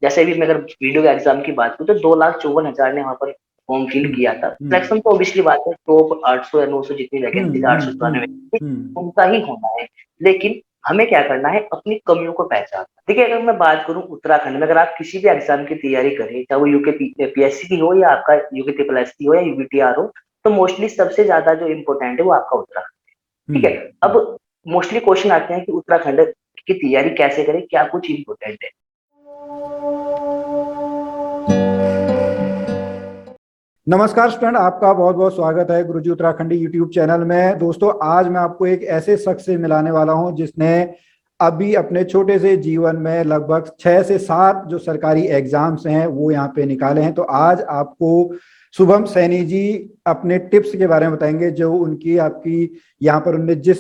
जैसे भी मैं अगर वीडियो के एग्जाम की बात करूँ तो 2,54,000 ने वहाँ पर फॉर्म फिल हम्म किया था। हम्म सिलेक्शन तो ऑब्वियसली बात है, टॉप 800 या 900 जितनी वैकेंसी है, 894 हम्म। उनका ही होना है। लेकिन हमें क्या करना है, अपनी कमियों को पहचानना। देखिए, अगर मैं बात करूं उत्तराखंड में, अगर आप किसी भी एग्जाम की तैयारी करें, चाहे वो यूके पीएससी की हो या आपका यूके ट्रिपल एस की हो या यूबीटीआर हो, तो मोस्टली सबसे ज्यादा जो इम्पोर्टेंट है वो आपका उत्तराखंड। ठीक है। हम्म। अब मोस्टली क्वेश्चन आते हैं कि उत्तराखंड की तैयारी कैसे करें, क्या कुछ इम्पोर्टेंट है। नमस्कार स्टूडेंट, आपका बहुत बहुत स्वागत है गुरुजी उत्तराखंडी यूट्यूब चैनल में। दोस्तों, आज मैं आपको एक ऐसे शख्स से मिलाने वाला हूं जिसने अभी अपने छोटे से जीवन में लगभग 6 से 7 जो सरकारी एग्जाम्स हैं वो यहाँ पे निकाले हैं। तो आज आपको शुभम सैनी जी अपने टिप्स के बारे में बताएंगे, जो उनकी आपकी यहाँ पर उनने जिस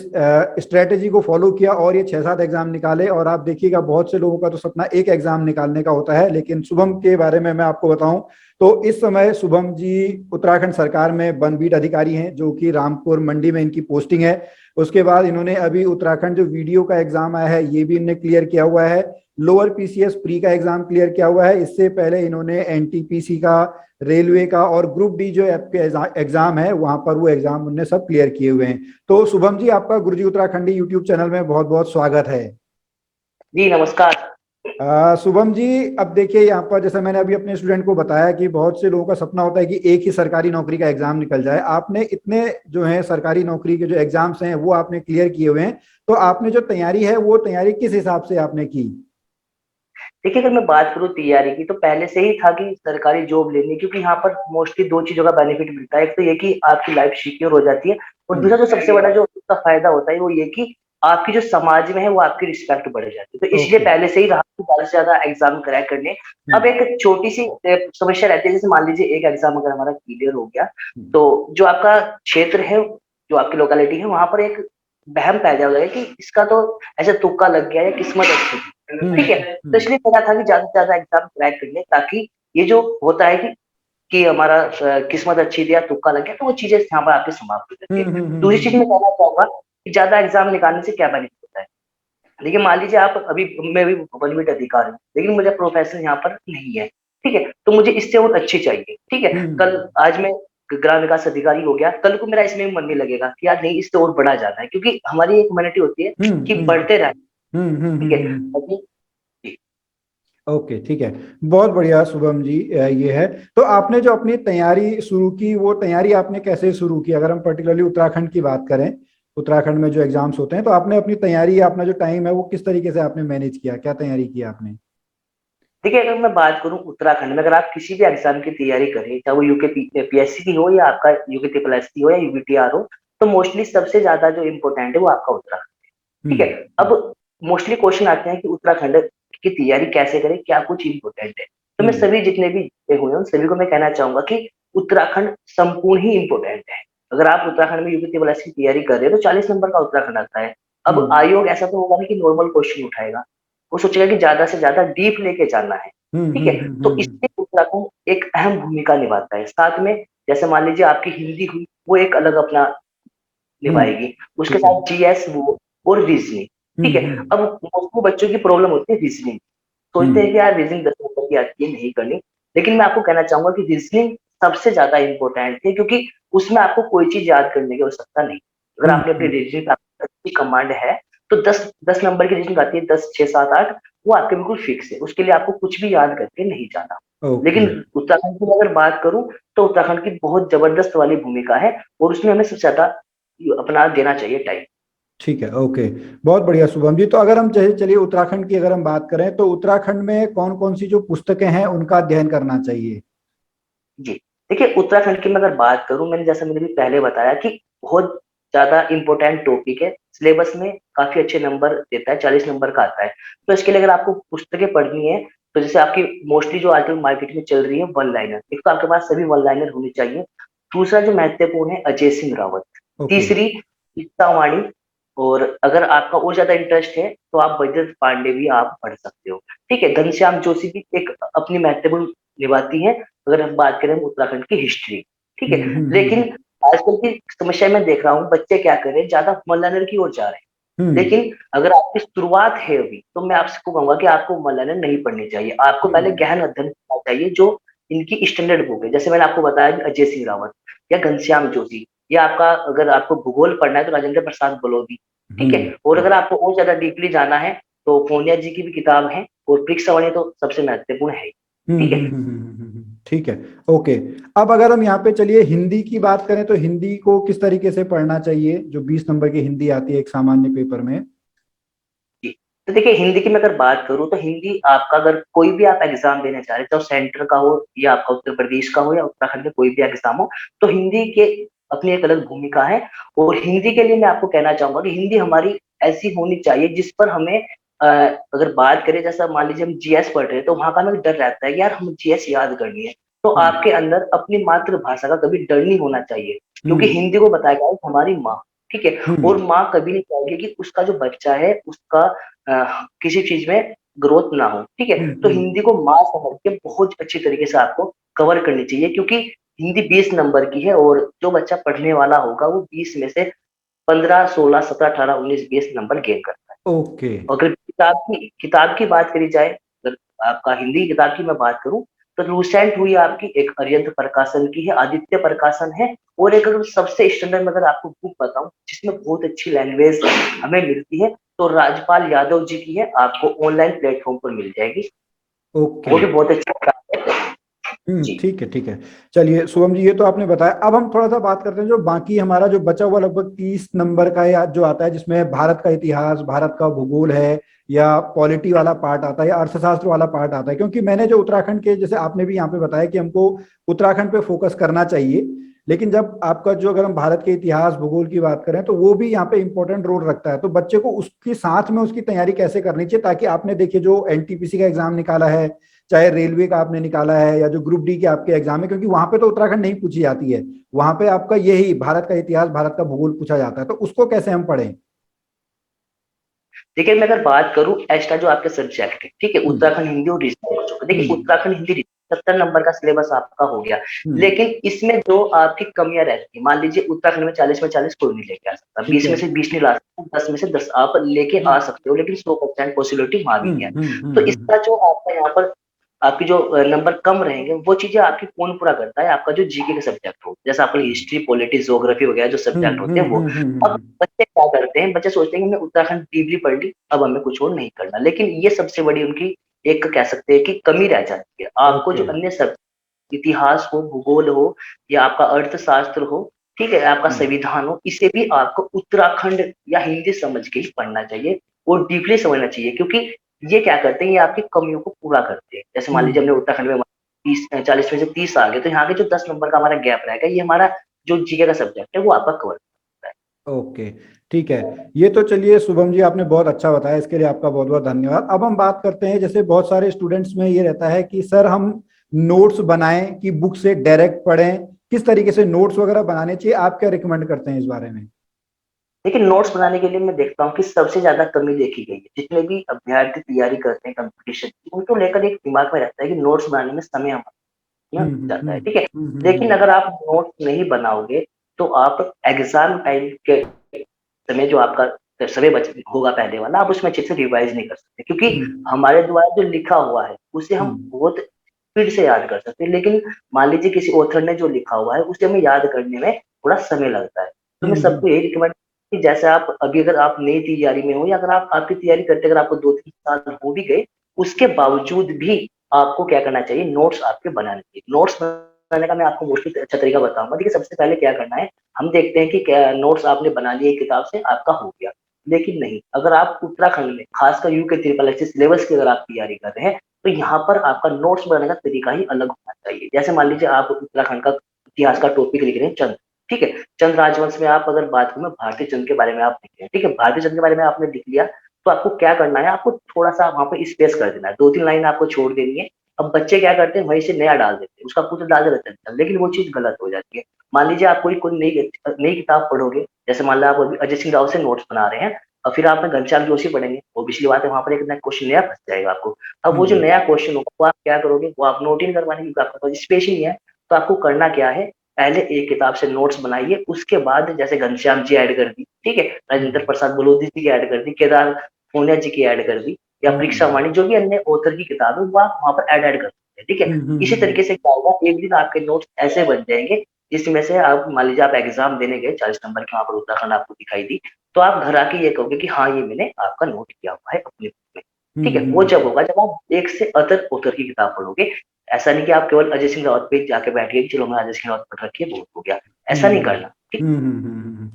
स्ट्रेटेजी को फॉलो किया और ये 6-7 एग्जाम निकाले। और आप देखिएगा, बहुत से लोगों का तो सपना एक एग्जाम निकालने का होता है, लेकिन शुभम के बारे में मैं आपको बताऊं तो इस समय शुभम जी उत्तराखंड सरकार में वन बीट अधिकारी हैं, जो कि रामपुर मंडी में इनकी पोस्टिंग है। उसके बाद इन्होंने अभी उत्तराखंड जो वीडियो का एग्जाम आया है ये भी इन्होंने क्लियर किया हुआ है। लोअर पीसीएस प्री का एग्जाम क्लियर किया हुआ है। इससे पहले इन्होंने एनटीपीसी का, रेलवे का और ग्रुप डी जो आपके एग्जाम है वहां पर वो एग्जाम उन्होंने सब क्लियर किए हुए हैं। तो शुभम जी, आपका गुरुजी उत्तराखंडी यूट्यूब चैनल में बहुत बहुत स्वागत है। जी नमस्कार। शुभम जी, अब देखिए यहाँ पर जैसा मैंने अभी अपने स्टूडेंट को बताया कि बहुत से लोगों का सपना होता है कि एक ही सरकारी नौकरी का एग्जाम निकल जाए। आपने इतने जो है सरकारी नौकरी के जो एग्जाम्स हैं वो आपने क्लियर किए हुए हैं, तो आपने जो तैयारी है वो तैयारी किस हिसाब से आपने की? देखिए, अगर मैं बात करूँ तैयारी की, तो पहले से ही था कि सरकारी जॉब लेनी है, क्योंकि यहाँ पर मोस्टली दो चीजों का बेनिफिट मिलता है। एक तो ये कि आपकी लाइफ सिक्योर हो जाती है, और दूसरा हम्म। जो सबसे बड़ा जो उसका फायदा होता है वो ये कि आपकी जो समाज में है वो आपकी रिस्पेक्ट बढ़ जाती है। तो इसलिए ओके। पहले से ही रहा कि ज्यादा से ज्यादा एग्जाम क्रैक करने। अब हम्म एक छोटी सी समस्या रहती है, जैसे मान लीजिए एक एग्जाम अगर हमारा क्लियर हो गया, हम्म तो जो आपका क्षेत्र है, जो आपकी लोकेलिटी है, वहां पर एक वहम पैदा हो जाएगा कि इसका तो ऐसे तुक्का लग गया है, किस्मत अच्छी थी। ठीक है। तो हम्म इसलिए मेरा था कि ज्यादा से ज्यादा एग्जाम क्रैक कर ले, ताकि ये जो होता है कि हमारा किस्मत अच्छी थी या तुक्का लग गया, तो वो चीजें यहाँ पर आपके समाप्त हो जाती है। दूसरी चीज मैं हम्म। कहना चाहूंगा कि ज्यादा एग्जाम निकालने से क्या बेनिफिट होता है। देखिए, मान लीजिए आप अभी, मैं भी वन अधिकार हूँ, लेकिन मुझे प्रोफेशन यहाँ पर नहीं है। ठीक है। तो मुझे इससे और अच्छी चाहिए। ठीक है। कल हम्म आज मैं ग्राम विकास अधिकारी हो गया, कल को मेरा इसमें भी मन नहीं लगेगा कि यार नहीं, इससे और बढ़ा जाना है, क्योंकि हमारी एक ह्यूमैनिटी होती है कि हम्म बढ़ते रहे। ठीक है। हम्म। अभी जी। ओके, ठीक है। बहुत बढ़िया शुभम जी, ये है। तो आपने जो अपनी तैयारी शुरू की वो तैयारी आपने कैसे शुरू की? अगर हम पर्टिकुलरली उत्तराखंड की बात करें, उत्तराखंड में जो एग्जाम्स होते हैं, तो आपने अपनी तैयारी, अपना जो टाइम है वो किस तरीके से आपने मैनेज किया, क्या तैयारी की आपने? देखिए, अगर मैं बात करूं उत्तराखंड में, अगर आप किसी भी एग्जाम की तैयारी करें, चाहे वो यूके पीएससी की हो या आपका यूके ट्रिपल एस की हो या यूबीटीआर हो, तो मोस्टली सबसे ज्यादा जो इम्पोर्टेंट है वो आपका उत्तराखंड। ठीक है। हम्म अब मोस्टली क्वेश्चन आते हैं कि उत्तराखंड की तैयारी कैसे करें, क्या कुछ इंपॉर्टेंट है। तो मैं हम्म सभी जितने भी जीते हुए हैं उन सभी को मैं कहना चाहूंगा कि उत्तराखंड संपूर्ण ही इंपॉर्टेंट है। अगर आप उत्तराखंड में यूपी ट्रिपल एस की तैयारी कर रहे हैं तो 40 नंबर का उत्तराखंड आता है। अब हम्म आयोग ऐसा तो होगा नहीं कि नॉर्मल क्वेश्चन उठाएगा, वो सोचेगा कि ज्यादा से ज्यादा डीप लेके जाना है। ठीक है। तो हम्म। इससे उत्तराखंड एक अहम भूमिका निभाता है। साथ में जैसे मान लीजिए आपकी हिंदी हुई, वो एक अलग अपना निभाएगी। उसके ठीक है। साथ जीएस वो, और रीजनिंग। ठीक है। हम्म। अब मोस्टली बच्चों की प्रॉब्लम होती है रीजनिंग, सोचते हैं कि हम्म यार रीजनिंग 10 नंबर की आती है, नहीं करनी। लेकिन मैं आपको कहना चाहूंगा कि रीजनिंग सबसे ज्यादा इंपॉर्टेंट है, क्योंकि उसमें आपको कोई चीज याद करने की आवश्यकता नहीं। अगर आपने अपनी हम्म। रीजनिंग अच्छी कमांड है, तो 10 10 नंबर की रीजनिंग आती है, 10 6 7 8, वो आपके बिल्कुल फिक्स है, उसके लिए आपको कुछ भी याद करके नहीं जाना। ओके। लेकिन उत्तराखंड की अगर बात करूं, तो उत्तराखंड की बहुत जबरदस्त वाली भूमिका है, और उसमें हमें सबसे ज्यादा अपना देना चाहिए टाइम। ठीक है। ओके, बहुत बढ़िया शुभम जी। तो अगर हम चलिए उत्तराखंड की अगर हम बात करें, तो उत्तराखंड में कौन कौन सी जो पुस्तकें हैं उनका अध्ययन करना चाहिए? जी। देखिए, उत्तराखंड की मैं अगर बात करूं, मैंने भी पहले बताया कि बहुत ज्यादा इंपॉर्टेंट टॉपिक है, सिलेबस में काफी अच्छे नंबर देता है, 40 नंबर का आता है। तो इसके लिए अगर आपको पुस्तकें पढ़नी है, तो जैसे आपकी मोस्टली जो आजकल मार्केट में चल रही है वन लाइनर, एक तो आपके पास सभी वन लाइनर होनी चाहिए। दूसरा जो महत्वपूर्ण है, अजय सिंह रावत। ओके। तीसरी, गीता वाणी। और अगर आपका और ज्यादा इंटरेस्ट है तो आप बैजंत पांडे भी आप पढ़ सकते हो। ठीक है। घनश्याम जोशी भी एक अपनी महत्वपूर्ण निभाती है, अगर हम बात करें उत्तराखंड की हिस्ट्री। ठीक है। लेकिन हम्म। आजकल की समस्या मैं देख रहा हूँ, बच्चे क्या कर रहे हैं, ज्यादा वन लाइनर की ओर जा रहे हैं। लेकिन अगर आपकी शुरुआत है अभी, तो मैं आपको कहूंगा कि आपको मनोरंजन नहीं पढ़नी चाहिए, आपको पहले गहन अध्ययन करना चाहिए जो इनकी स्टैंडर्ड बुक है। जैसे मैंने आपको बताया कि अजय सिंह रावत या घनश्याम जोशी, या आपका अगर आपको भूगोल पढ़ना है तो राजेंद्र प्रसाद बलोदी, ठीक है। और अगर आपको और ज्यादा डीपली जाना है तो पूनिया जी की भी किताब है, और परीक्षा सवर्ण तो सबसे महत्वपूर्ण है, ठीक है। ठीक है। ओके। अब अगर हम यहाँ पे चलिए हिंदी की बात करें तो हिंदी को किस तरीके से पढ़ना चाहिए, जो 20 नंबर की हिंदी आती है एक सामान्य पेपर में? जी। तो देखिए हिंदी की मैं अगर बात करूँ तो हिंदी आपका अगर कोई भी आप एग्जाम देने चाह रहे हैं, चाहे सेंटर का हो या आपका उत्तर प्रदेश का हो या उत्तराखंड में कोई भी एग्जाम हो, तो हिंदी के अपनी एक अलग भूमिका है। और हिंदी के लिए मैं आपको कहना चाहूंगा कि हिंदी हमारी ऐसी होनी चाहिए जिस पर हमें अगर बात करें, जैसा मान लीजिए हम जीएस पढ़ रहे हैं तो वहां का हमें डर रहता है कि यार हम जीएस याद करनी है, तो आपके अंदर अपनी मातृभाषा का कभी डर नहीं होना चाहिए, क्योंकि हिंदी को बताया गया है हमारी माँ, ठीक है। और माँ कभी नहीं चाहेगी कि उसका जो बच्चा है उसका किसी चीज में ग्रोथ ना हो, ठीक है। तो हिंदी को माँ समझ के बहुत अच्छी तरीके से आपको कवर करनी चाहिए, क्योंकि हिंदी 20 नंबर की है, और जो बच्चा पढ़ने वाला होगा वो 20 में से 15, 16, 17, 18, 19, 20 नंबर गेन करता है। ओके। अगर किताब की बात करी जाए, अगर आपका हिंदी किताब की मैं बात करूं, तो रूसेंट हुई आपकी एक अरिहंत प्रकाशन की है, आदित्य प्रकाशन है। और एक अगर सबसे स्टैंडर्ड में अगर आपको बुक बताऊं जिसमें बहुत अच्छी लैंग्वेज हमें मिलती है, तो राजपाल यादव जी की है, आपको ऑनलाइन प्लेटफॉर्म पर मिल जाएगी। ओके। वो भी बहुत अच्छी किताब है। जी। ठीक है, ठीक है। चलिए शुभम जी, ये तो आपने बताया। अब हम थोड़ा सा बात करते हैं जो बाकी हमारा जो बचा हुआ लगभग 30 नंबर का या जो आता है, जिसमें भारत का इतिहास, भारत का भूगोल है, या पॉलिटी वाला पार्ट आता है, या अर्थशास्त्र वाला पार्ट आता है। क्योंकि मैंने जो उत्तराखंड के, जैसे आपने भी यहाँ पे बताया कि हमको उत्तराखंड पे फोकस करना चाहिए, लेकिन जब आपका जो, अगर हम भारत के इतिहास भूगोल की बात करें तो वो भी यहाँ पे इंपॉर्टेंट रोल रखता है। तो बच्चे को उसके साथ में उसकी तैयारी कैसे करनी चाहिए, ताकि आपने देखिए जो एनटीपीसी का एग्जाम निकाला है, चाहे रेलवे का आपने निकाला है, या जो ग्रुप डी के आपके एग्जाम है, क्योंकि वहां पे तो उत्तराखंड नहीं पूछी जाती है, वहां पे आपका यही भारत का इतिहास, भारत का भूगोल पूछा जाता है, तो उसको कैसे हम पढ़ें? देखिए मैं अगर बात करूं एक्स्ट्रा जो आपके सब्जेक्ट है, ठीक है, हम्म। उत्तराखंड हिंदी और रीजनिंग, देखिए हम्म। उत्तराखंड हिंदी 70 नंबर का सिलेबस आपका हो गया। हम्म। लेकिन इसमें जो आपकी कमियां रहती है, मान लीजिए उत्तराखंड में 40 में 40 कोई नहीं लेके आ सकता, ठीक 20 है। में से 20 नहीं ला सकता, 10 में से 10 आप लेके आ हम्म। सकते हो, लेकिन 100% पॉसिबिलिटी वहां भी नहीं है। तो हम्म। इसका जो आपका यहाँ पर आपकी जो नंबर कम रहेंगे, वो चीजें आपकी कौन पूरा करता है, आपका जो जीके के सब्जेक्ट हो, जैसे आपका हिस्ट्री, पॉलिटिक्स, ज्योग्राफी वगैरह जो सब्जेक्ट होते हैं वो। अब बच्चे क्या करते हैं, बच्चे सोचते हैं कि हमने उत्तराखंड डिग्री पढ़ ली, अब हमें कुछ और नहीं करना, लेकिन ये सबसे बड़ी उनकी एक कह सकते हैं कि कमी रह जाती है। आपको ओके। जो अन्य सब इतिहास हो, भूगोल हो, या आपका अर्थशास्त्र हो, ठीक है, आपका संविधान हो, इसे भी आपको उत्तराखंड या हिंदी समझ के ही पढ़ना चाहिए और डीपली समझना चाहिए, क्योंकि ये क्या करते हैं, ये आपकी कमियों को पूरा करते हैं। जैसे मान लीजिए हमने उत्तराखंड में 40 में से 30 आ गए, तो यहाँ के जो 10 नंबर का हमारा गैप रहेगा, ये हमारा जो जीके का सब्जेक्ट है वो आपका कवर करता है। ओके। ठीक है। ये तो चलिए शुभम जी, आपने बहुत अच्छा बताया, इसके लिए आपका बहुत बहुत धन्यवाद। अब हम बात करते हैं, जैसे बहुत सारे स्टूडेंट्स में ये रहता है कि सर हम नोट्स बनाएं कि बुक से डायरेक्ट पढ़ें, किस तरीके से नोट्स वगैरह बनाने चाहिए, आप क्या रिकमेंड करते हैं इस बारे में? लेकिन नोट्स बनाने के लिए मैं देखता हूँ कि सबसे ज्यादा कमी देखी गई है, जितने भी अभ्यर्थी तैयारी करते हैं कंपटीशन की, उनको लेकर एक दिमाग में रहता है कि नोट्स बनाने में समय हमारा जाता है, ठीक है। लेकिन अगर आप नोट्स नहीं बनाओगे तो आप एग्जाम टाइम के समय जो आपका समय बच होगा पहले वाला, आप उसमें अच्छे से रिवाइज नहीं कर सकते, क्योंकि हमारे द्वारा जो लिखा हुआ है उसे हम बहुत स्पीड से याद कर सकते हैं, लेकिन मान लीजिए किसी ऑथर ने जो लिखा हुआ है उसे हमें याद करने में थोड़ा समय लगता है। तो मैं सबको यही रिकमेंड कि जैसे आप अभी अगर आप नई तैयारी में हो, या अगर आप आपकी तैयारी करते अगर आपको 2-3 साल हो भी गए, उसके बावजूद भी आपको क्या करना चाहिए, नोट्स आपके बनाने चाहिए। नोट्स बनाने का मैं आपको मोस्टली अच्छा तरीका बताऊंगा। देखिए सबसे पहले क्या करना है, हम देखते हैं कि नोट्स आपने बना लिए किताब से, आपका हो गया, लेकिन नहीं, अगर आप उत्तराखंड में खासकर यू के ट्रिपल एस सिलेबस की अगर आप तैयारी कर रहे हैं, तो यहाँ पर आपका नोट्स बनाने का तरीका ही अलग होना चाहिए। जैसे मान लीजिए आप उत्तराखंड का इतिहास का टॉपिक लिख रहे हैं चंद, ठीक है, चंद राजवंश में आप अगर बात करूं, भारतीय चंद के बारे में आप लिख रहे हैं, ठीक है, भारतीय चंद के बारे में आपने लिख लिया, तो आपको क्या करना है, आपको थोड़ा सा वहां पर स्पेस कर देना है, 2-3 लाइन आपको छोड़ देनी है। अब बच्चे क्या करते हैं, वहीं से नया डाल देते हैं, उसका कुछ डाल देते हैं, लेकिन वो चीज गलत हो जाती है। मान लीजिए आप कोई कोई नई नई किताब पढ़ोगे, जैसे मान लो आप अभी अजय सिंह राव से नोट्स बना रहे हैं, और फिर आपने घनश्याम जोशी पढ़ेंगे, वो पिछली बात है, वहां पर एक नया क्वेश्चन नया फंस जाएगा आपको। अब वो जो नया क्वेश्चन होगा वो आप क्या करोगे, वो आप नोट इन करवाने, क्योंकि आपके पास स्पेस ही नहीं है। तो आपको करना क्या है, पहले एक किताब से नोट्स बनाइए, उसके बाद जैसे घनश्याम जी ऐड कर दी, ठीक है, राजेंद्र प्रसाद बलोदी जी की ऐड कर दी, केदार पूनिया जी की ऐड कर दी, या परीक्षा वाणी, जो भी अन्य ऑथर की किताब है वो आप वहां पर ऐड कर सकते हैं, ठीक है। इसी तरीके से क्या होगा, एक दिन आपके नोट्स ऐसे बन जाएंगे जिसमें से आप मान लीजिए आप एग्जाम देने गए 40 नंबर के, वहां पर उत्तराखंड आपको दिखाई दी, तो आप घर आके ये कहोगे कि हाँ ये मैंने आपका नोट किया हुआ है अपने बुक में, ठीक है। वो जब होगा जब आप एक से अदर ऑथर की किताब पढ़ोगे। ऐसा नहीं कि आप केवल अजय सिंह रावत पे जाके बैठ गए कि चलो मैं अजय सिंह रावत पढ़ रखी है बहुत हो गया, ऐसा नहीं करना, ठीक।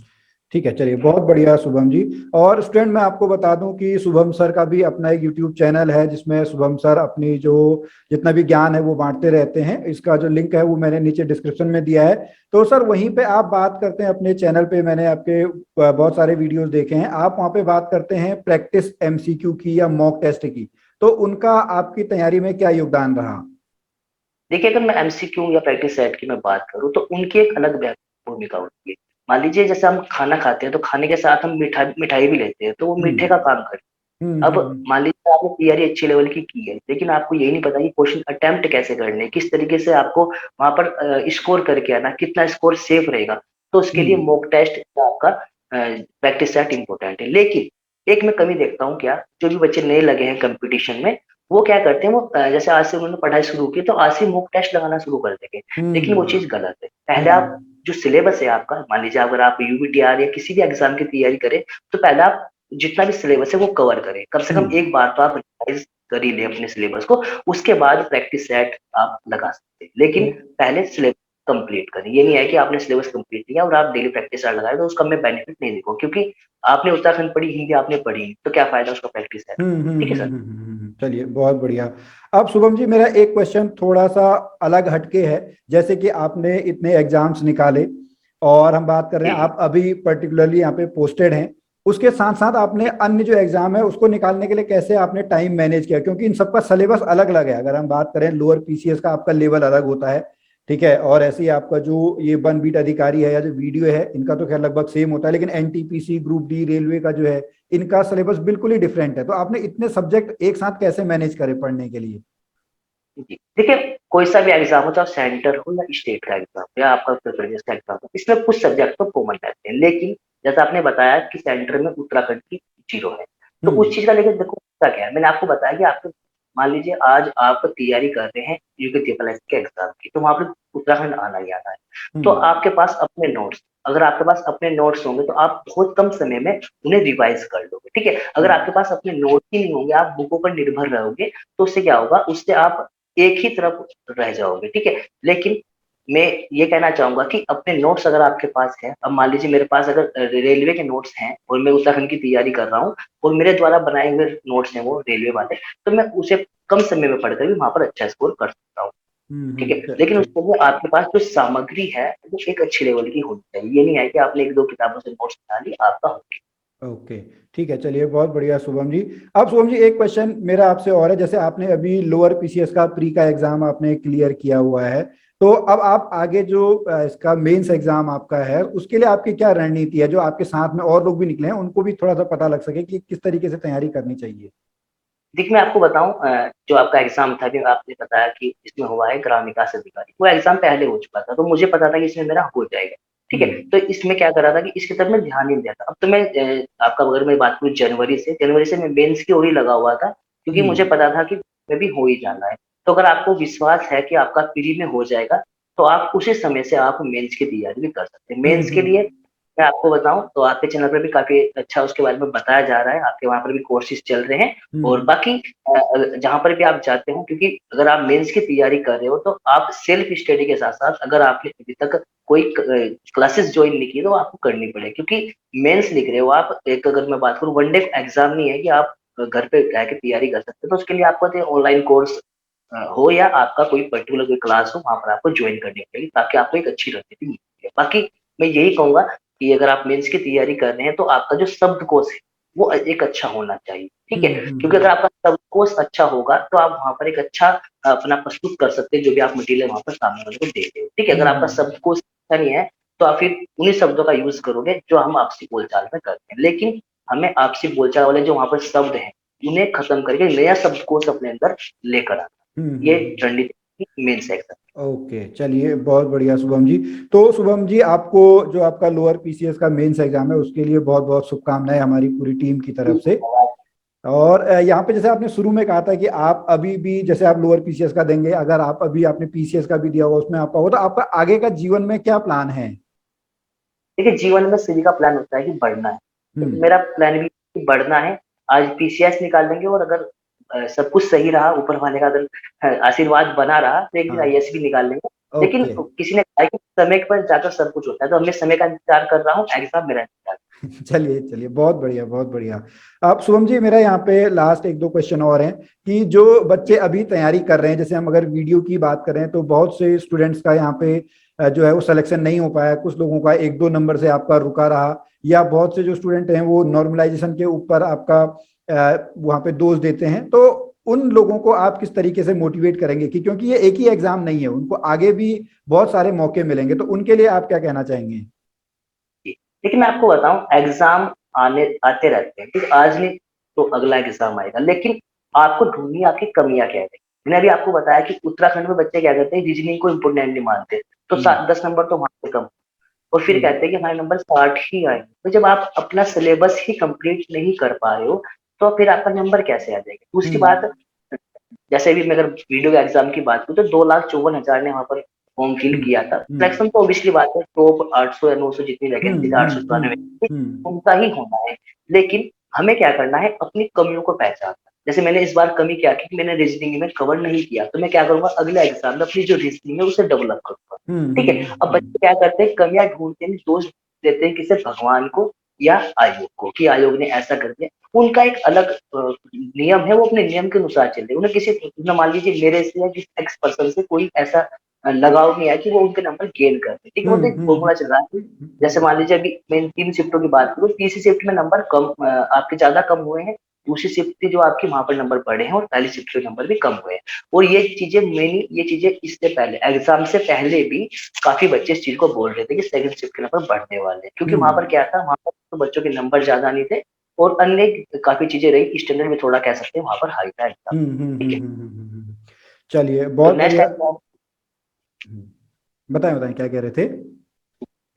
ठीक है, चलिए बहुत बढ़िया शुभम जी। और स्टूडेंट मैं आपको बता दूं कि शुभम सर का भी अपना एक यूट्यूब चैनल है जिसमें शुभम सर अपनी जो जितना भी ज्ञान है वो बांटते रहते हैं। इसका जो लिंक है वो मैंने नीचे डिस्क्रिप्शन में दिया है। तो सर वहीं पे आप बात करते हैं अपने चैनल पे, मैंने आपके बहुत सारे वीडियोस देखे हैं, आप वहाँ पे बात करते हैं प्रैक्टिस एमसीक्यू की या मॉक टेस्ट की। तो उनका आपकी तैयारी में क्या योगदान रहा? देखिए, अगर मैं एमसीक्यू या प्रैक्टिस सेट की मैं बात करूँ तो उनकी एक अलग भूमिका होती है। मान लीजिए जैसे हम खाना खाते हैं तो खाने के साथ हम मिठाई भी लेते हैं, तो वो मीठे का काम करते हैं। अब मान लीजिए आपने तैयारी अच्छी लेवल की है, लेकिन आपको यही नहीं पता कि क्वेश्चन अटेम्प्ट कैसे करने हैं, किस तरीके से आपको वहां पर स्कोर करके आना, कितना स्कोर सेफ रहेगा, तो उसके लिए मॉक टेस्ट आपका प्रैक्टिस सेट इंपॉर्टेंट है। लेकिन एक मैं कमी देखता हूँ, क्या जो भी बच्चे नए लगे हैं कंपटीशन में, वो क्या करते हैं, वो जैसे आज से उन्होंने पढ़ाई शुरू की तो आज से मॉक टेस्ट लगाना शुरू कर देंगे। लेकिन वो चीज गलत है। पहले आप जो सिलेबस है आपका, मान लीजिए अगर आप यूबीटीआर या किसी भी एग्जाम की तैयारी करें, तो पहले आप जितना भी सिलेबस है वो कवर करें, कम से कम एक बार तो आप रिवाइज कर ही ले अपने सिलेबस को, उसके बाद प्रैक्टिस सेट आप लगा सकते हैं। लेकिन पहले सिलेबस कंप्लीट करें। ये नहीं है कि आपने सिलेबस कंप्लीट किया और आप डेली प्रैक्टिस सेट लगाए, तो उसका मैं बेनिफिट नहीं देखूँ, क्योंकि आपने उत्तराखंड पढ़ी, हिंदी आपने पढ़ी, तो क्या फायदा उसका प्रैक्टिस सेट, ठीक है सर। चलिए बहुत बढ़िया। अब शुभम जी मेरा एक क्वेश्चन थोड़ा सा अलग हटके है। जैसे कि आपने इतने एग्जाम्स निकाले और हम बात कर रहे हैं आप अभी पर्टिकुलरली यहाँ पे पोस्टेड हैं, उसके साथ साथ आपने अन्य जो एग्जाम है उसको निकालने के लिए कैसे आपने टाइम मैनेज किया? क्योंकि इन सबका सिलेबस अलग अलग है। अगर हम बात करें लोअर पीसीएस का आपका लेवल अलग होता है, ठीक है, और ऐसे ही आपका जो ये वन बीट अधिकारी है या जो वीडियो है इनका तो खैर लगभग सेम होता है, लेकिन एनटीपीसी ग्रुप डी रेलवे का जो है इनका सिलेबस बिल्कुल ही डिफरेंट है। तो आपने इतने सब्जेक्ट एक साथ कैसे मैनेज करे पढ़ने के लिए? जी, देखिए कोई सा भी एग्जाम हो, चाहे सेंटर हो या स्टेट का एग्जाम या आपका उत्तर प्रदेश का एग्जाम हो, इसमें कुछ सब्जेक्ट तो कॉमन रहते हैं। लेकिन जैसा आपने बताया कि सेंटर में उत्तराखंड की जीरो है, तो उस चीज का लेकर देखो क्या है, मैंने आपको बताया कि आपको मान लीजिए आज आप तैयारी कर रहे हैं यूपी ट्रिपल के एग्जाम की, तो वहां पर उत्तराखंड आना ही आना है। तो आपके पास अपने नोट्स, अगर आपके पास अपने नोट्स होंगे तो आप बहुत कम समय में उन्हें रिवाइज कर लोगे, ठीक है। अगर आपके पास अपने नोट्स ही नहीं होंगे, आप बुकों पर निर्भर रहोगे, तो उससे क्या होगा, उससे आप एक ही तरफ रह जाओगे, ठीक है। लेकिन मैं ये कहना चाहूंगा कि अपने नोट्स अगर आपके पास है, अब मान लीजिए मेरे पास अगर रेलवे के नोट्स हैं और मैं उत्तराखंड की तैयारी कर रहा हूँ और मेरे द्वारा बनाए हुए नोट्स हैं वो रेलवे वाले, तो मैं उसे कम समय में पढ़कर भी वहां पर अच्छा स्कोर कर सकता हूँ, ठीक है। लेकिन उसके लिए आपके पास जो सामग्री है वो एक अच्छी लेवल की होनी चाहिए। ये नहीं है कि आपने एक दो किताबों से नोट्स बना ली आपका हो गया। ओके, ठीक है, चलिए बहुत बढ़िया शुभम जी। अब शुभम जी एक क्वेश्चन मेरा आपसे और है, जैसे आपने अभी लोअर पीसीएस का प्री का एग्जाम आपने क्लियर किया हुआ है, तो अब आप आगे जो इसका मेंस एग्जाम आपका है उसके लिए आपकी क्या रणनीति है? जो आपके साथ में और लोग भी निकले हैं उनको भी थोड़ा सा पता लग सके कि किस तरीके से तैयारी करनी चाहिए। देखिए मैं आपको बताऊं, जो आपका एग्जाम था, जो आपने बताया कि इसमें हुआ है ग्राम विकास अधिकारी, वो एग्जाम पहले हो चुका था, तो मुझे पता था कि इसमें मेरा हो जाएगा, ठीक है। तो इसमें क्या करा था कि इसकी तरफ मैं ध्यान नहीं दिया था। अब तो मैं आपका अगर मैं बात करूँ जनवरी से मैं मेंस की ओर ही लगा हुआ था, क्योंकि मुझे पता था कि मैं भी हो ही जाना है। तो अगर आपको विश्वास है कि आपका प्री में हो जाएगा, तो आप उसी समय से आप मेंस की तैयारी भी कर सकते हैं। मेंस के लिए मैं आपको बताऊं तो आपके चैनल पर भी काफी अच्छा उसके बारे में बताया जा रहा है, आपके वहां पर भी कोर्सेज चल रहे हैं। और बाकी जहां पर भी आप जाते हो, क्योंकि अगर आप मेंस की तैयारी कर रहे हो तो आप सेल्फ स्टडी के साथ साथ अगर आपने अभी तक कोई क्लासेस ज्वाइन नहीं की तो आपको करनी पड़ेगी, क्योंकि मेंस लिख रहे हो आप, एक अगर मैं बात करूँ वनडे एग्जाम नहीं है कि आप घर पे रह के तैयारी कर सकते हो। तो उसके लिए आपको ऑनलाइन कोर्स हो या आपका कोई पर्टिकुलर कोई क्लास हो, वहां पर आपको ज्वाइन करने के लिए, ताकि आपको एक अच्छी रणनीति मिलती है। बाकी मैं यही कहूंगा कि अगर आप मेंस की तैयारी कर रहे हैं तो आपका जो शब्दकोश है वो एक अच्छा होना चाहिए, ठीक है। क्योंकि अगर आपका शब्दकोश अच्छा होगा तो आप वहां पर एक अच्छा अपना प्रस्तुत कर सकते हैं, जो भी आप मटेरियल वहां पर सामने वाले को देते हो, ठीक है। अगर आपका शब्दकोश अच्छा नहीं है तो आप फिर उन्हीं शब्दों का यूज करोगे जो हम आपसी बोलचाल में करते हैं। लेकिन हमें आपसी बोलचाल वाले जो वहां पर शब्द हैं उन्हें खत्म करके नया शब्दकोश अपने अंदर लेकर आना, ये रणनीति मेंस एग्जाम। ओके, चलिए बहुत बढ़िया शुभम जी। तो शुभम जी, आपको जो आपका लोअर पीसीएस का मेंस एग्जाम है उसके लिए बहुत बहुत शुभकामनाएं हमारी पूरी टीम की तरफ से। और यहाँ पे जैसे आपने शुरू में कहा था कि आप अभी भी जैसे आप लोअर पीसीएस का देंगे, अगर आप अभी आपने पीसीएस का भी दिया होगा उसमें आपका होगा, तो आपका आगे का जीवन में क्या प्लान है? देखिए, जीवन में सभी का प्लान होता है कि बढ़ना है, तो हम्म। मेरा प्लान भी कि बढ़ना है। आज पीसीएस निकाल देंगे, और अगर सब कुछ सही रहा, ऊपर वाले का अगर आशीर्वाद बना रहा, तो एक दिन हाँ। आईएएस भी निकाल लेंगे। लेकिन ओके। किसी ने कहा है कि समय पर जाकर सब कुछ होता है, तो मैं समय का इंतजार कर रहा हूँ, एग्जाम मेरा इंतजार। चलिए चलिए, बहुत बढ़िया बहुत बढ़िया। अब शुभम जी, मेरा यहाँ पे लास्ट एक दो क्वेश्चन और हैं कि जो बच्चे अभी तैयारी कर रहे हैं, जैसे हम अगर वीडियो की बात करें तो बहुत से स्टूडेंट्स का यहाँ पे जो है वो सिलेक्शन नहीं हो पाया, कुछ लोगों का एक दो नंबर से आपका रुका रहा, या बहुत से जो स्टूडेंट हैं वो नॉर्मलाइजेशन के ऊपर आपका वहाँ पे दोष देते हैं। तो उन लोगों को आप किस तरीके से मोटिवेट करेंगे कि क्योंकि ये एक ही एग्जाम नहीं है, उनको आगे भी बहुत सारे मौके मिलेंगे, तो उनके लिए आप क्या कहना चाहेंगे? जी। देखिए, मैं आपको बताऊं, एग्जाम आने आते रहते हैं, ठीक है? आज नहीं तो अगला एग्जाम आएगा, लेकिन आपको ढूंढनी आपकी कमियां क्या है। मैंने अभी आपको बताया कि उत्तराखंड में बच्चे क्या करते हैं, रीजनिंग को इम्पोर्टेंट नहीं मानते, तो हम्म। 10 नंबर तो वहां से कम, और फिर हम्म। कहते हैं कि हमारे नंबर 60 ही आए। तो जब आप अपना सिलेबस ही कंप्लीट नहीं कर पा रहे हो, तो फिर आपका नंबर कैसे आ जाएगा? दूसरी हम्म। बात, जैसे भी मैं अगर वीडियो के एग्जाम की बात करूँ, तो 2,54,000 ने वहां पर फॉर्म फिल हम्म। किया था। हम्म। सिलेक्शन तो ऑब्वियसली बात है, टॉप 800 या 900 जितनी वैकेंसी, हम्म। 894, हम्म। उनका ही होना है। लेकिन हमें क्या करना है, अपनी कमियों को पहचानना। जैसे मैंने इस बार कमी क्या की कि मैंने रीजनिंग में कवर नहीं किया, तो मैं क्या करूंगा, अगले एग्जाम में अपनी जो रीजनिंग है उसे डेवलप करूंगा। ठीक है? अब बच्चे क्या करते हैं, कमियां ढूंढते हैं, दोष देते हैं किसे, भगवान को या आयोग को, कि आयोग ने ऐसा कर दिया। उनका एक अलग नियम है, वो अपने नियम के अनुसार चल रहे हैं। उन्हें किसी न मान लीजिए मेरे से या किसी एक्स पर्सन से कोई ऐसा लगाव नहीं है कि वो उनके नंबर गेन करते, ठीक है? वो तो एक फॉर्मूला चल रहा है। जैसे मान लीजिए अभी मैं 3 शिफ्टों की बात करूँ, तीसरी शिफ्ट में नंबर कम आपके ज्यादा कम हुए हैं, दूसरी शिफ्ट थी जो आपकी, वहां पर नंबर बढ़े हैं, और पहली शिफ्ट के नंबर भी कम हुए हैं। और ये चीजें इससे पहले, एग्जाम से पहले भी काफी बच्चे इस चीज को बोल रहे थे कि सेकंड शिफ्ट के नंबर बढ़ने वाले हैं, क्योंकि वहां पर क्या था, वहां पर तो बच्चों के नंबर ज्यादा नहीं थे, और अन्य काफी चीजें रही, स्टैंडर्ड में थोड़ा कह सकते हैं वहां पर हाई था एग्जाम। ठीक है? चलिए तो बहुत नेक्स्ट बढ़िया। एग्जाम, बताएं बताएं क्या कह रहे थे?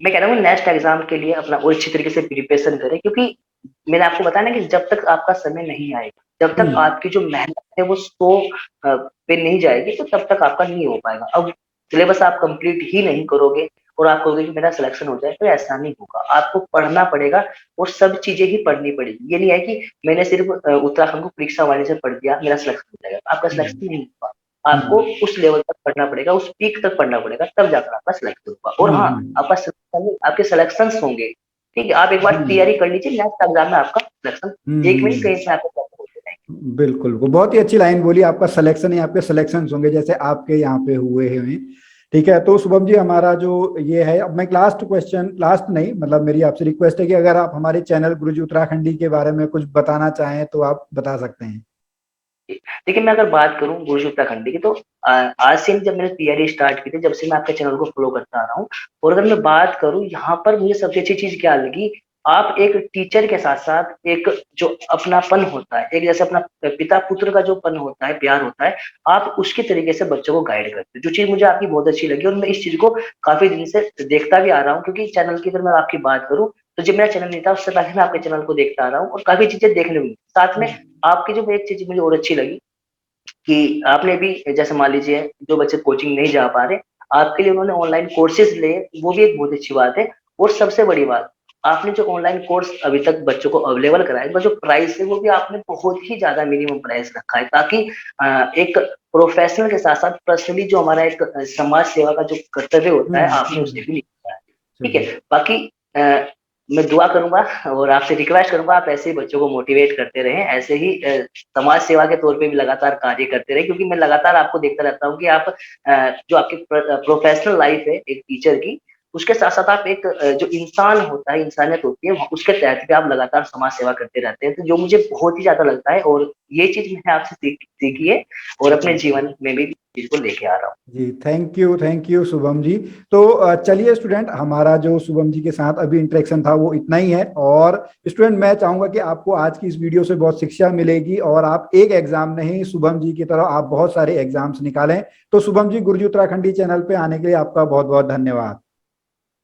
मैं कह रहा हूँ नेक्स्ट एग्जाम के लिए अपना और अच्छी तरीके से प्रिपरेशन करें, क्योंकि मैंने आपको बताया ना कि जब तक आपका समय नहीं आएगा, जब तक हम्म। आपकी जो मेहनत है वो 100 पे नहीं जाएगी, तो तब तक आपका नहीं हो पाएगा। अब सिलेबस आप कंप्लीट ही नहीं करोगे, और आप कहोगे कि मेरा सिलेक्शन हो जाए, तो ऐसा नहीं होगा। आपको पढ़ना पड़ेगा, और सब चीजें ही पढ़नी पड़ेगी। ये नहीं है कि मैंने सिर्फ उत्तराखंड को परीक्षा वाले से पढ़ दिया, मेरा सिलेक्शन हो जाएगा। आपका हम्म। सिलेक्शन नहीं होगा। आपको हम्म। उस लेवल तक पढ़ना पड़ेगा, उस पीक तक पढ़ना पड़ेगा, तब जाकर आपका सिलेक्शन होगा। और हाँ, हम्म। आपका आपके सिलेक्शंस होंगे। ठीक है? आप एक बार हम्म। तैयारी कर लीजिए, नेक्स्ट एग्जाम में आपका सिलेक्शन एक में नहीं, हम्म। कहीं से आपको सिलेक्शन होते रहेंगे। बिल्कुल, वो बहुत ही अच्छी लाइन बोली, आपका सिलेक्शन है, आपके सिलेक्शन होंगे जैसे आपके यहाँ पे हुए हैं। ठीक है, तो शुभम जी, हमारा जो ये है, अब मैं लास्ट क्वेश्चन, लास्ट नहीं मतलब मेरी आपसे रिक्वेस्ट है कि अगर आप हमारे चैनल गुरुजी उत्तराखंडी के बारे में कुछ बताना चाहें तो आप बता सकते हैं। देखिए, मैं अगर बात करूँ गुरुजी उत्तराखंडी की, तो आज से जब मैंने तैयारी स्टार्ट की थी, जब से मैं आपके चैनल को फॉलो करता आ रहा हूँ। और अगर मैं बात करूँ यहाँ पर, मुझे सबसे अच्छी चीज क्या लगी, आप एक टीचर के साथ साथ एक जो अपनापन होता है, एक जैसे अपना पिता पुत्र का जो पन होता है, प्यार होता है, आप उसके तरीके से बच्चों को गाइड करते हो, जो चीज मुझे आपकी बहुत अच्छी लगी। और मैं इस चीज को काफी दिन से देखता भी आ रहा हूँ, क्योंकि चैनल की अगर मैं आपकी बात करूँ, तो जब मेरा चैनल नहीं था उससे पहले मैं आपके चैनल को देखता आ रहा हूँ, और काफी चीजें देखने मिली। साथ में आपकी जो एक चीज मुझे और अच्छी लगी, कि आपने भी जैसे मान लीजिए जो बच्चे कोचिंग नहीं जा पा रहे, आपके लिए उन्होंने ऑनलाइन कोर्सेज लिए, वो भी एक बहुत अच्छी बात है। और सबसे बड़ी बात, आपने जो ऑनलाइन कोर्स अभी तक बच्चों को अवेलेबल कराया, उनका जो प्राइस है वो भी आपने बहुत ही ज्यादा मिनिमम प्राइस रखा है, ताकि एक प्रोफेशनल के साथ साथ पर्सनली जो हमारा एक समाज सेवा का जो कर्तव्य होता है, आपने उसे भी निभाया है। ठीक चलिए। है? बाकी अ, मैं दुआ करूंगा और आपसे रिक्वेस्ट करूंगा, आप ऐसे ही बच्चों को मोटिवेट करते रहें, ऐसे ही समाज सेवा के तौर पे भी लगातार कार्य करते रहें, क्योंकि मैं लगातार आपको देखता रहता हूँ कि आप जो आपकी प्रोफेशनल लाइफ है एक टीचर की, उसके साथ-साथ आप एक जो इंसान होता है, इंसानियत होती है, उसके तहत भी आप लगातार समाज सेवा करते रहते हैं, तो जो मुझे बहुत ही ज़्यादा लगता है और ये चीज़ मैंने आपसे सीखी है और अपने जीवन में भी चीज़ को लेके आ रहा हूँ। जी, थैंक यू शुभम जी। तो चलिए स्टूडेंट, हमारा जो शुभम जी के साथ अभी इंटरेक्शन था वो इतना ही है। और स्टूडेंट, मैं चाहूंगा कि आपको आज की इस वीडियो से बहुत शिक्षा मिलेगी और आप एक एग्जाम नहीं, शुभम जी की तरह आप बहुत सारे एग्जाम्स निकालें। तो शुभम जी, गुरुजी उत्तराखंडी चैनल पे आने के लिए आपका बहुत बहुत धन्यवाद।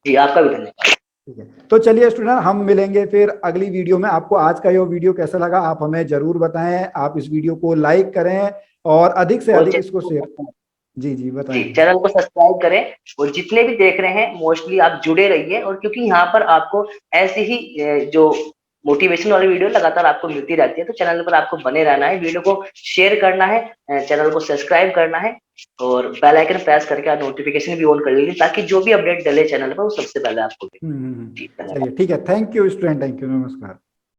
जी, आपका भी धन्यवाद। ठीक है, तो चलिए स्टूडेंट, हम मिलेंगे फिर अगली वीडियो में। आपको आज का ये वीडियो कैसा लगा आप हमें जरूर बताएं। आप इस वीडियो को लाइक करें और अधिक से और अधिक इसको शेयर। जी जी, जी, बताएं। चैनल को सब्सक्राइब करें और जितने भी देख रहे हैं मोस्टली आप जुड़े रहिए, और क्योंकि यहाँ पर आपको ऐसी ही जो मोटिवेशन वाली वीडियो लगातार आपको मिलती रहती है, तो चैनल पर आपको बने रहना है, वीडियो को शेयर करना है, चैनल को सब्सक्राइब करना है और बेल आइकन प्रेस करके आप नोटिफिकेशन भी ऑन कर लीजिए, ताकि जो भी अपडेट डले चैनल पर वो सबसे पहले आपको मिले। जी, धन्यवाद। चलिए ठीक है, thank you student, thank you, नमस्कार।